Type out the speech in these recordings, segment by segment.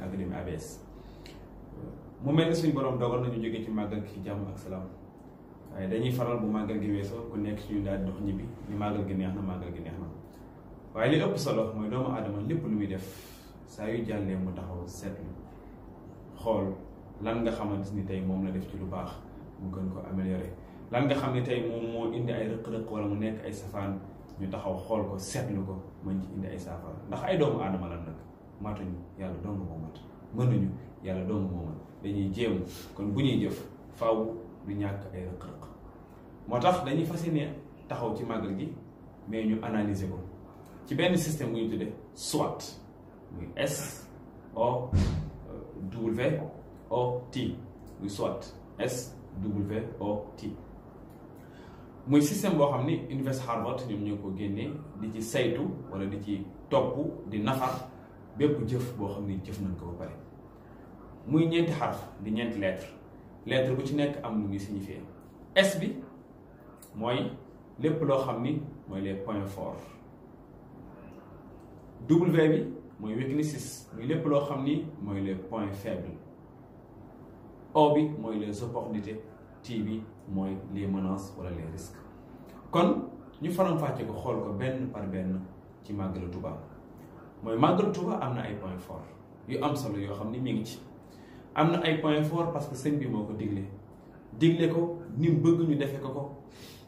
académie ABS. mu mel ni suñu borom dogal nañu jóge ci màggal gi ci jàmm ak salaam waaye dañuy faral bu màggal gi weesoo ku nekk ci ñu daal di dox ñibbi ni màggal gi neex na màggal gi neex na waaye li ëpp solo mooy doomu aadama lépp lu muy def saa yu jàllee mu taxaw seetlu xool lan nga xamante ni tey moom la def ci lu baax mu gën ko améliorer lan nga xam ne tey moom moo indi ay rëq-rëq wala mu nekk ay safaan ñu taxaw xool ko seetlu ko mën ci indi ay saafara ndax ay doomu aadama lan nag matuñu yàlla dong moo mat mënuñu yàlla dong moo mën dañuy jéem kon bu ñuy jëf faaw du ñàkk ay rëq-rëq moo tax dañuy fas yéene taxaw ci màggal gi mais ñu analyser ko ci benn système bu ñu tuddee SWOT muy SWOT muy SWOT SWOT muy système boo xam ni Université Harvard ñoom ñoo ko génnee di ci saytu wala di ci topp di nafar bépp jëf boo xam ni jëf nañ ko ba pare muy ñeenti xarf di ñeenti lettre bu ci nekk am lu muy signifié S bi mooy lépp loo xam ni mooy les points forts W bi mooy weaknesses muy lépp loo xam ni mooy les points faibles O bi mooy les opportunités T bi mooy les menaces wala les risques kon ñu faram-fàcce ko xool ko benn par benn ci màggalu Tuuba mooy màggalu Tuuba am na ay points forts yu am solo yoo xam ni mi ngi ci am na ay points forts parce que sëñ bi moo ko digle ko ni mu bëgg ñu defe ko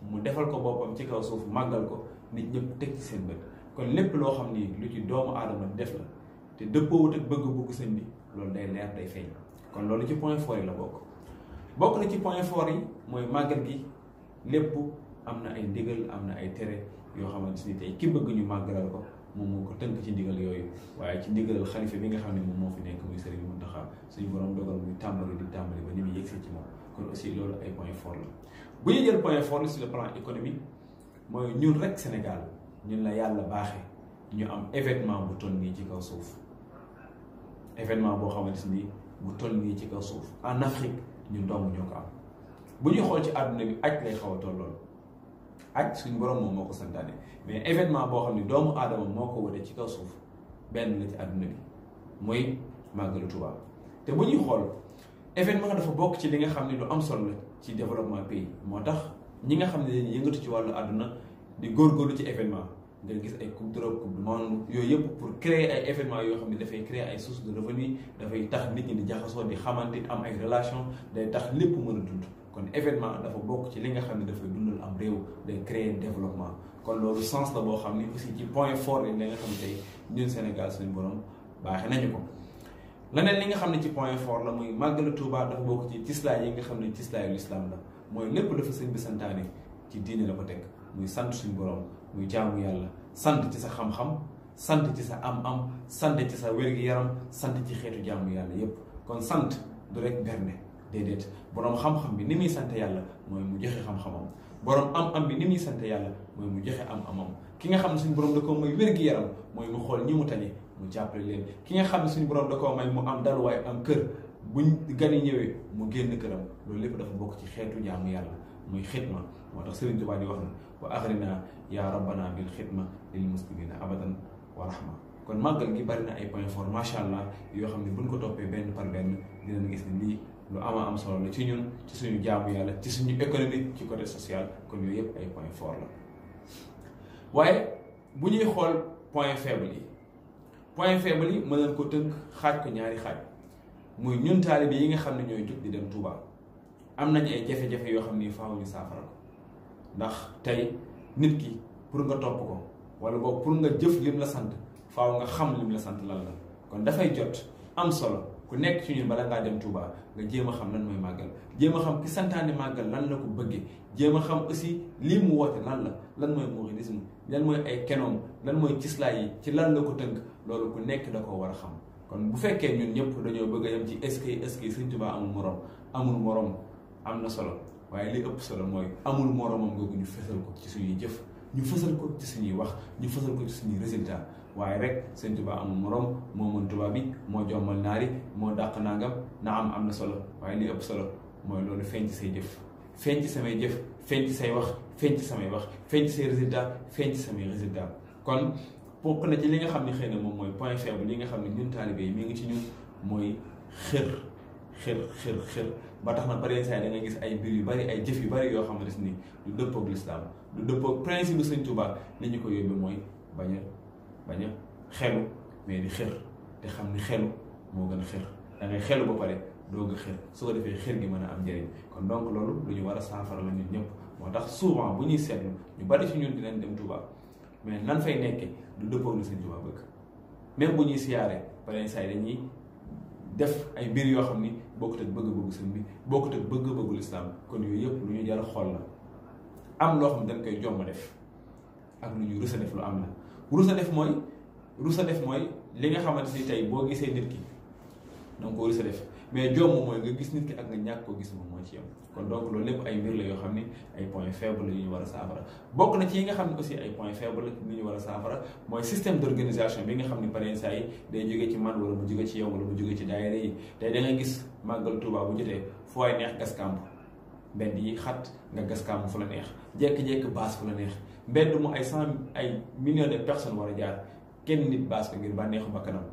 mu defal ko boppam ci kaw suuf màggal ko nit ñëpp teg ci seen bët kon lépp loo xam ni lu ci doomu aadama def la te dëppoowut ak bëgg-bëgg sëñ bi loolu day leer day feeñ kon loolu ci points forts yi la bokk na ci points forts yi mooy màggal gi lépp am na ay ndigal am na ay tere yoo xamante ni tey ki bëgg ñu màggalal ko moom moo ko tënk ci ndigal yooyu waaye ci ndigalal xalifa bi nga xam ne moom moo fi nekk muy Sëriñ Muntaxa suñu borom dogal muy tàmbali ba ni muy yëgsee ci moom kon aussi loolu ay points forts la bu ñu jël point fort sur le plan économique mooy ñun rek Sénégal ñun la yàlla baaxee ñu am événement bu toll nii ci kaw suuf événement boo xamante ni bu toll nii ci kaw suuf en Afrique ñun dong ñoo ko am bu ñuy xool ci àdduna bi aj lay xaw a tollool aj suñu borom moom moo ko santaane mais événement boo xam ne doomu aadama moo ko wute ci kaw suuf benn la ci àdduna bi muy màggalu Tuuba te bu ñuy xool événement dafa bokk ci li nga xam ne lu am solo la ci développement pays moo tax ñi nga xam ne dañuy yëngatu ci wàllu àdduna di góorgóorlu ci événement nga gis ay coupe d'Europe coupe du monde yooyu yëpp pour créer ay événements yoo xam ne dafay créer ay sources de revenu dafay tax nit ñi di jaxasoo di xamante am ay relation day tax lépp mën a dund kon événement dafa bokk ci li nga xam ne dafay dundal am réew day créer développement kon loolu sens la boo xam ne aussi ci point fort yi la nga xam ne tey ñun Sénégal suñu borom baaxee nañu ko leneen li nga xam ne ci point fort la muy màggalu Tuuba dafa bokk ci cislaay yi nga xam ne cislaayu lislaam la mooy lépp dafa sëñ bi santaane ci diine la ko teg muy sant suñu borom muy jaamu yàlla sant ci sa xam-xam sant ci sa am-am sant ci sa wér-gi-yaram sant ci xeetu jaamu yàlla yépp kon sant du rek berne déedéet boroom xam-xam bi ni muy sant yàlla mooy mu joxe xam-xamam boroom am-am bi ni muy sant yàlla mooy mu joxe am-amam ki nga xam ne suñu borom da koo may wér-gi-yaram mooy mu xool ñi mu tane mu jàppale leen ki nga xam ne suñu borom da koo may mu am daluwaay am kër buñ gan yi ñëwee mu génn këram loolu lépp dafa bokk ci xeetu jaamu yàlla muy xidma moo tax Sëriñ Tuubaa di wax na wa axrina yaa rabbana bil xidma lil muslimina abadan wa rahma kon màggal gi bari na ay points forts macha allah yoo xam ne buñ ko toppee benn par benn dinañ gis ne lii lu am solo la ci ñun ci suñu jaamu yàlla ci suñu économie ci côté social kon yooyu yëpp ay points forts la waaye bu ñuy xool point faible yi mën nañ ko tënk xaaj ko ñaari xaaj muy ñun taalibe yi nga xam ne ñooy jóg di dem Touba am nañu ay jafe-jafe yoo xam ni faaw ñu saafara ko ndax tey nit ki pour nga topp ko wala boog pour nga jëf lim la sant faaw nga xam lim la sant lan la kon dafay jot am solo ku nekk ci ñun bala ngaa dem Touba nga jéem a xam lan mooy màggal jéem a xam ki santaane màggal lan la ko bëggee jéem a xam aussi lii mu woote lan mooy mouridisme lan mooy ay kenoom lan mooy cislaay yi ci lan la ko tënk loolu ku nekk da koo war a xam kon bu fekkee ñun ñëpp dañoo bëgg a yem ci est-ce que Sëriñ Tuubaa amul morom am na solo waaye li ëpp solo mooy amul moromam googu ñu fësal ko ci suñuy jëf ñu fësal ko ci suñuy wax ñu fësal ko ci suñuy résultat waaye rek Sëriñ Tuubaa amul morom moo mën tubaab bi moo jommal naari moo dàq nangam na am na solo waaye li ëpp solo mooy loolu feeñ ci say jëf feeñ ci samay jëf feeñ ci say wax feeñ ci samay wax feeñ ci say résultat feeñ ci samay résultat kon bokk na ci li nga xam ne xëy na moom mooy point faible li nga xam ne ñun taalibe yi mi ngi ci ñun mooy xër ba tax na pare saa da nga gis ay mbir yu bari ay jëf yu bari yoo xamante ni du dëppoog lislaam du dëppoog principe bu Sëñ Tuubaa li ñu ko yóbbee mooy bañ a xelu mais di xër te xam ni xelu moo gën a xër da ngay xelu ba pare doog a xër su ko defee xër gi mën a am njëriñ kon donc loolu lu ñu war a saafara la ñun ñëpp moo tax souvent bu ñuy seetlu ñu bari ci ñun dinañ dem Tuubaa mais nan fay nekkee du dëppoog lu Sëñ Tuubaa bëgg même bu ñuy siyaare pare saa dañuy def ay mbir yoo xam ni bokkut ak bëgg-bëggu sëñ bi bokkut ak bëgg-bëggu lislaam kon yooyu yëpp lu ñu jar a xool la am loo xam ne dañ koy jomb def ak lu ñu rus a def lu am la rus a def mooy li nga xamante ni tey boo gisee nit ki danga ko rus a def mais jomb mooy nga gis nit ki ak nga ñàkk koo gis moom moo ci yam kon donc loolu lépp ay mbir la yoo xam ni ay points faibles la yu ñu war a saafara bokk na ci yi nga xam ne aussi ay points faibles la ñu war a saafara mooy système d'organisation bi nga xam ne pareen saa yi day jógee ci man wala mu jóge ci yow wala mu jóge ci daayira yi tey da nga gis màggal Tuubaa bu jotee fu ay neex gaskamp mbedd yi xat nga gaskamp fu la neex jekki-jekki baas fu la neex mbedd mu ay millions de personnes war a jaar kenn nit baas ko ngir bànneexu bakkanam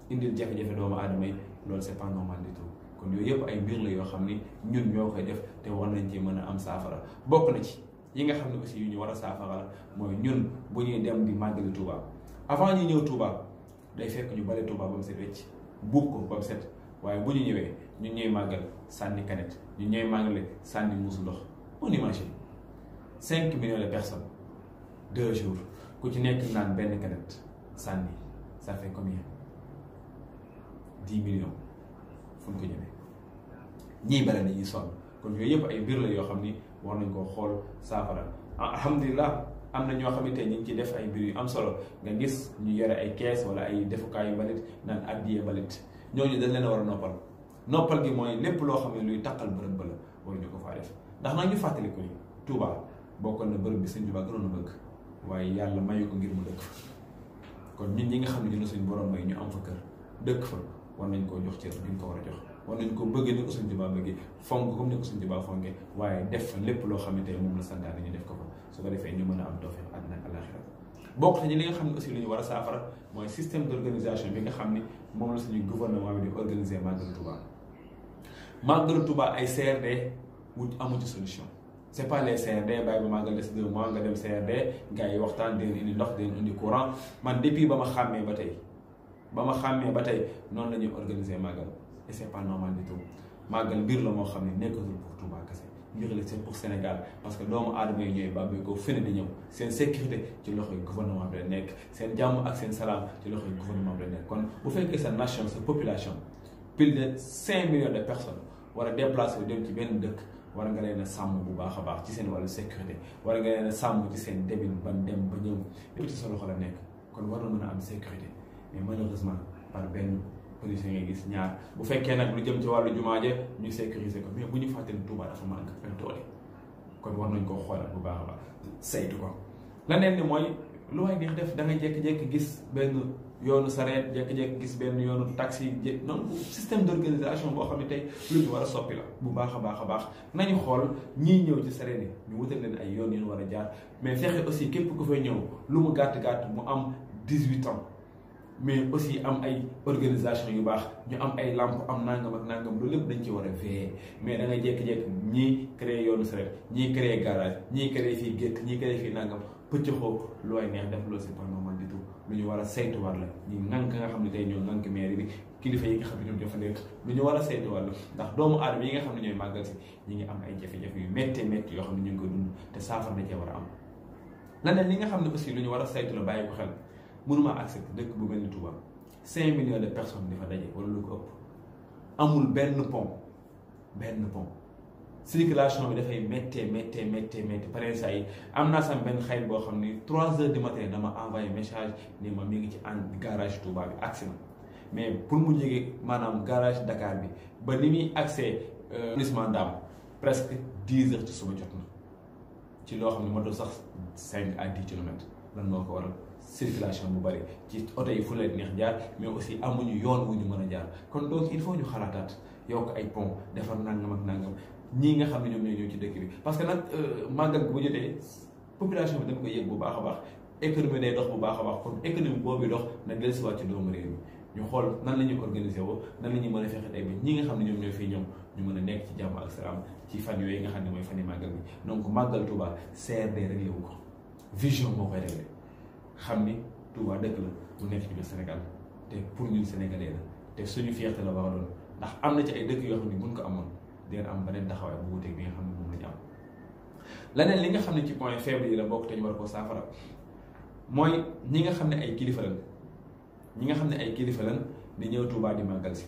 indil jafe-jafe doomu aadama yi loolu c'est pas normal du tout kon yooyu yëpp ay mbir la yoo xam ni ñun ñoo koy def te war nañ ci mën a am saafara bokk na ci yi nga xam ne aussi yu ñu war a saafara la mooy ñun bu ñuy dem di màggali Touba avant ñu ñëw Touba day fekk ñu bale Touba ba mu set wecc buub ko ba mu set waaye bu ñu ñëwee ñun ñooy màggal sànni canette ñun ñooy màggale sànni muusu ndox on imagine 5 millions de personnes 2 jours ku ci nekk naan benn canette sànni ça fait combien 10 millions fu ñu ko ñëwee ñii bari nañuy sonn kon yooyu yëpp ay mbir la yoo xam ni war nañ koo xool saafara alhamdulilah am na ñoo xamante ñu ngi ci def ay mbir yu am solo nga gis ñu yore ay kees wala ay defukaayu mbalit naan addiye mbalit ñooñu dañ leen a war a noppal gi mooy lépp loo xam ne luy taqal bërëb ba la waruñu ko faa def ndax nag ñu fàttali ko ni Touba bokkoon na bërëb bi Sëñ Touba gënoon a bëgg waaye yàlla mayu ko ngir mu dëkk fa kon ñun ñi nga xam ne dina suñ borom may ñu am fa kër dëkk fa war nañ koo jox cër duñ ko war a jox war nañ ko bëggee ni ko Sëñ Tuubaa bëggee fonk comme ni ko Sëñ Tuubaa fonkee waaye def fa lépp loo xamante ne moom la santaane ñu def ko fa su ko defee ñu mën a am tawfeex àddina ak àllaaxira bokk nañu li nga xam ne aussi lu ñu war a saafara mooy système d'organisation bi nga xam ni moom la suñu gouvernement bi di organiser Màggalu Touba Màggalu Touba ay CRD wut amu ci solution c'est pas les CRD bàyyi ba màggal des 2 mois nga dem CRD gars yi waxtaan deen indi ndox deen indi courant man depuis ba ma xàmmee ba tey noonu la ñuy organiser màggal et c'est pas normal du tout màggal mbir la moo xam ne nekkatul pour Touba kese mbir la c'est pour Sénégal parce que doomu aadama yi ñooy bàbbee ko fene di ñëw seen sécurité ci loxoy gouvernement bi la nekk seen jàmm ak seen salaam ci loxoy gouvernement bi la nekk kon bu fekkee sa nation sa population plus de 5 millions de personnes war a déplacer dem ci benn dëkk war nga leen a sàmm bu baax a baax ci seen wàllu sécurité war nga leen a sàmm ci seen demin ban dem ba ñëw lépp ci sa loxo la nekk kon war na mën a am sécurité mais malheureusement par benn police ngay gis ñaar bu fekkee nag lu jëm ci wàllu jumaa ja ñu sécuriser ko mais bu ñu fàtte ni Touba dafa manque ay doole kon war nañ koo xoolaat bu baax a baax saytu ko leneen ni mooy lu waay neex def da nga jékki-jékki gis benn yoonu sareet jékki-jékki gis benn yoonu taxi noonu système d'organisation boo xam ne tey lu ñu war a soppi la bu baax a baax nañu xool ñii ñëw ci sareet yi ñu wutal leen ay yoon yu ñu war a jaar mais fexe aussi képp ku fay ñëw lu mu gàtt-gàtt mu am 18 ans mais aussi am ay organisation yu baax ñu am ay lampe am nangam ak nangam loolu lépp dañ ci war a veiller mais da ngay jékki-jékki ñii créer yoonu sareet ñii créer garage ñii créer fii gétt ñii créer fii nangam pëccëxoo lu way neex def loolu c'est pas normal du tout lu ñu war a saytuwaat la ñi ŋànk nga xam ne tey ñoo ŋànk maire bi kilifa yi nga xam ne ñoom ñoo fa nekk lu ñu war a saytuwaat la ndax doomu aadama yi nga xam ne ñooy màggal si ñi ngi am ay jafe-jafe yu métti yoo xam ne ñu ngi koy dund te saafara da cee war a am leneen li nga xam ne aussi lu ñu war a saytu la bàyyi ko xel mënumaa accepter dëkk bu mel ni Touba 5 millions de personnes di fa daje wala lu ko ëpp amul benn pont circulation bi dafay méttee pare saa yi am naa sama benn xarit boo xam ni 3 heures du matin dama envoyé message ni ma mi ngi ci en garage Touba bi agsi na mais pour mu jógee maanaam garage Dakar bi ba ni muy accès arrondissement Ndam presque 10 heures ci suba jot na ci loo xam ne ma doon sax 5 à 10 kilomètres lan moo ko waral circulation bu bari ci oto yi fu leen neex jaar mais aussi amuñu yoon wu ñu mën a jaar kon donc il faut ñu xalaataat yokk ay pont defar nangam ak nangam ñii nga xam ne ñoom ñoo ñëw ci dëkk bi parce que nag màggal bu jotee population bi dañ koy yëg bu baax a baax économie day dox bu baax a baax kon économie boobu dox na dellusiwaat ci doomu réew mi ñu xool nan la ñuy organiser woo nan la ñuy mën a fexe tey ba ñi nga xam ne ñoom ñoo fiy ñëw ñu mën a nekk ci jàmm ak salaam ci fan yooyu nga xam ne mooy fan yi màggal bi. donc màggal Touba CRD réglé wu ko vision moo koy réglé xam ni Touba dëkk la bu nekk ci biir Sénégal te pour ñun sénégalais la te suñu fierté la war a doon ndax am na ci ay dëkk yoo xam ne buñ ko amoon dina am beneen taxawaay bu wuteeg bi nga xam ne moom la ñu am. leneen li nga xam ne ci point faible yi la bokk te ñu war koo saafara mooy ñi nga xam ne ay kilifa lañ di ñëw Touba di màggal si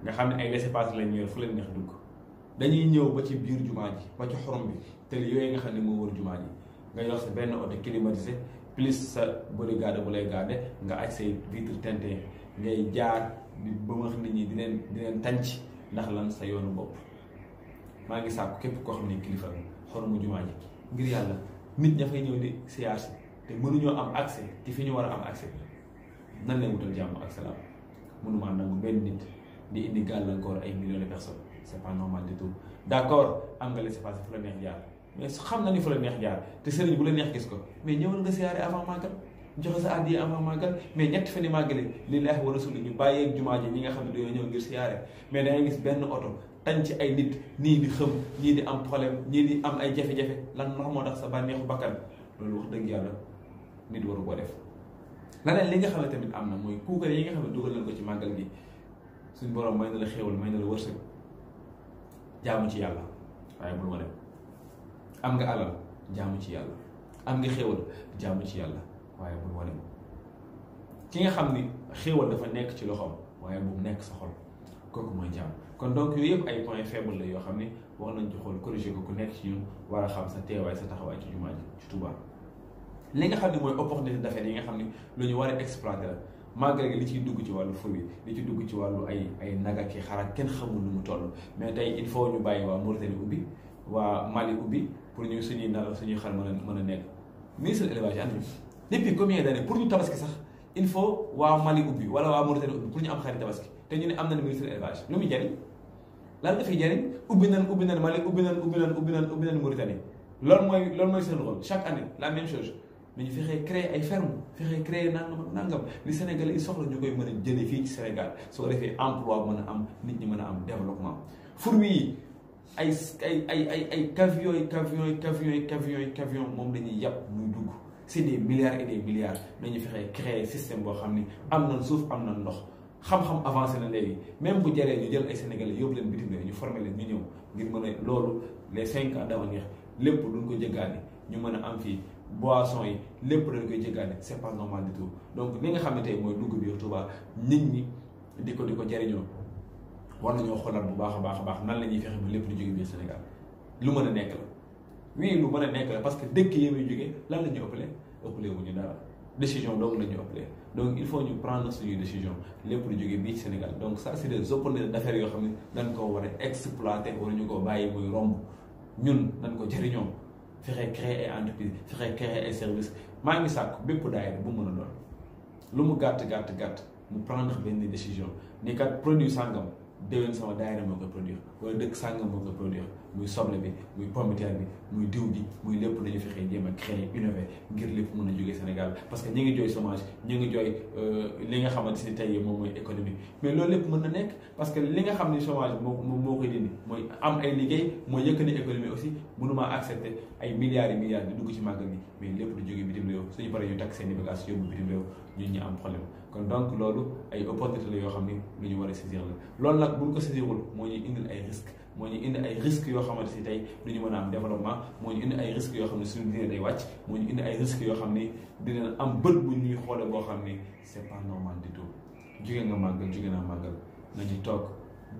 nga xam ne ay laissez-passer lañ yor fu leen neex dugg dañuy ñëw ba ci biir jumaa ji ba ci xorom bi te yooyu nga xam ne moo wër jumaa ji nga yor sa benn oto climatisé plus sa bodyguard bu lay garde nga aj say vitre teintée ngay jaar di bëmax nit ñi di leen tànc ndax lan sa yoonu bopp. maa ngi sàkku képp koo xam ne kilifa la xoromu jumaa ji ngir yàlla nit ña fay ñëw di siyaar si te mënuñoo am accès ci fi ñu war a am accès nan leen wutal jàmm ak salaam. mënumaa nangu benn nit di indi gàllankoor ay millions de personnes c'est pas normal du tout d'accord am nga laissez-passer fu la neex jaar mais xam na ni fu la neex jaar te sëriñ bu la neex gis ko mais ñëwal nga siyaare avant màggal joxe sa addiya avant màggal mais ñetti fan yi màggale lillaahi wa rasuuli ñu bàyyeeg jumaa ji ñi nga xam ne dañoo ñëw ngir siyaare mais dangay gis benn oto tañ ci ay nit nii di xëm ñii di am problème ñii di am ay jafe-jafe lan moo tax sa bànneexu bakkan loolu wax dëgg yàlla nit waru ko def. leneen li nga xam ne tamit am na mooy kuukare yi nga xam ne dugal nañ ko ci màggal gi suñ borom may na la xéewal may na la wërsëg jaamu ci yàlla waaye bul wane am nga alal jaamu ci yàlla am nga xéewal jaamu ci yàlla waaye bul wane ki nga xam ni xéewal dafa nekk ci loxoom waaye bu mu nekk sa xol kooku mooy jaam. kon donc yooyu yëpp ay points faibles la yoo xam ne wax nañ ci xool corriger ko ku nekk ci ñun war a xam sa teewaay sa taxawaay ci jumaa ji ci Touba. li nga xam ne mooy opportunité d'affaires yi nga xam ne lu ñu war a exploiter la màggal gi li ciy dugg ci wàllu fruit li ci dugg ci wàllu ay naga ki xarak kenn xamul nu mu toll mais tey il faut ñu bàyyi waa Mauritanie ubbi waa Mali ubbi pour ñu suñuy nag suñuy xar mën a nekk ministre de l'élevage ànd depuis combien d'années pour ñu tabaski sax il faut waa Mali ubbi wala waa Mauritanie ubbi pour ñu am xari tabaski te ñu ne am na ministre de l'élevage lu muy jariñ lan dafay jariñ ubbi nañ Mali ubbi nañ Mauritanie loolu mooy seen rôle chaque année la même chose nañu fexee créer ay ferme fexee créer nangam li Sénégalais yi soxla ñu koy mën a jëlee fii ci Sénégal su ko defee emploi mën a am nit ñi mën a am développement. fruits yi ay camion moom dañuy yàpp muy dugg c'est des milliards et des milliards nañu fexee créer système boo xam ni am na suuf am na ndox xam-xam avancé na léegi même bu jaree ñu jël ay Sénégalais yóbbu leen bitim réew ñu former leen ñu ñëw ngir mën a loolu les 5 ans d'avenir lépp duñ ko jëggaani ñu mën a am fii. boisson yi lépp dañ koy jéggaane c'est pas normal du tout donc li nga xam ne tey mooy dugg biir Touba nit ñi di ko jariñoo war nañoo xoolal bu baax a baax nan la ñuy fexe ba lépp di jóge biir Sénégal lu mën a nekk la oui lu mën a nekk la parce que dëkk yi muy jógee lan la ñu ëppalee wu ñu dara décision donc la ñu ëppalee donc il faut ñu prendre suñuy décision lépp lu jóge bii ci Sénégal donc ça c'est des opportunités d'affaires yoo xam ne dañ koo war a exploiter wala ñu ko bàyyi muy romb ñun dañ ko jariñoo fexe créer ay entreprise fexe créer ay service maa ngi sàkk bépp daayira bu mën a doon lu mu gàtt mu prendre benn décision ni kat produit sàngam déwén sama daayira moo koy produire wala dëkk sàngam moo koy produire muy soble bi muy pomme de terre bi muy diw bi muy lépp dañu fexee jéem a créer innover ngir lépp mën a jógee Sénégal parce que ñi ngi jooy chômage ñi ngi jooy li nga xamante ni tey moom mooy économie mais loolu lépp mën na nekk parce que li nga xam ni chômage moo koy dindi mooy am ay liggéey mooy yëkkati économie aussi mënumaa accepter ay milliards et milliards di dugg ci màggal gi mais lépp du jógee bitim réew suñu paree ñu takk seen i bagages yóbbu bitim réew ñun ñi am problème kon donc loolu ay opportunité la yoo xam ni lu ñu war a saisir la loolu nag bu ñu ko saisirul moo ñuy indil ay risques moo ñu indi ay risques yoo xamante si tey du ñu mën a am développement moo ñu indi ay risques yoo xam ne suñu diine day wàcc moo ñu indi ay risques yoo xam ni dina am bët bu ñuy xoole boo xam ni c'est pas normal du tout jóge nga màggal jóge naa màggal nañu toog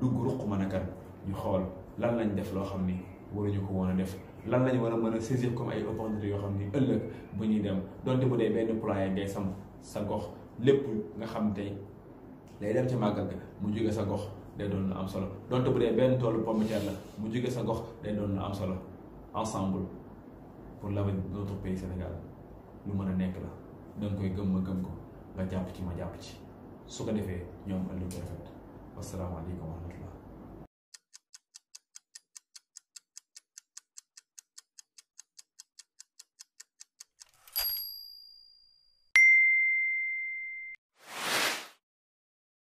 dugg ruq mën a kan ñu xool lan lañ def loo xam ni waruñu ko woon a def lan lañ war a mën a saisir comme ay opportunités yoo xam ni ëllëg bu ñuy dem donte bu dee benn poulailler ngay sam sa gox lépp nga xam tey day dem ci màggal ga mu jóge sa gox day doon lu am solo donte bu dee benn toolu pomme de terre la mu jóge sa gox day doon lu am solo ensemble pour l'avenir de notre pays Sénégal lu mën a nekk la danga koy gëm ma gëm ko nga jàpp ci ma jàpp ci su ko defee ñoom ëllëg rafet wasalaamaaleykum wa rahmatullah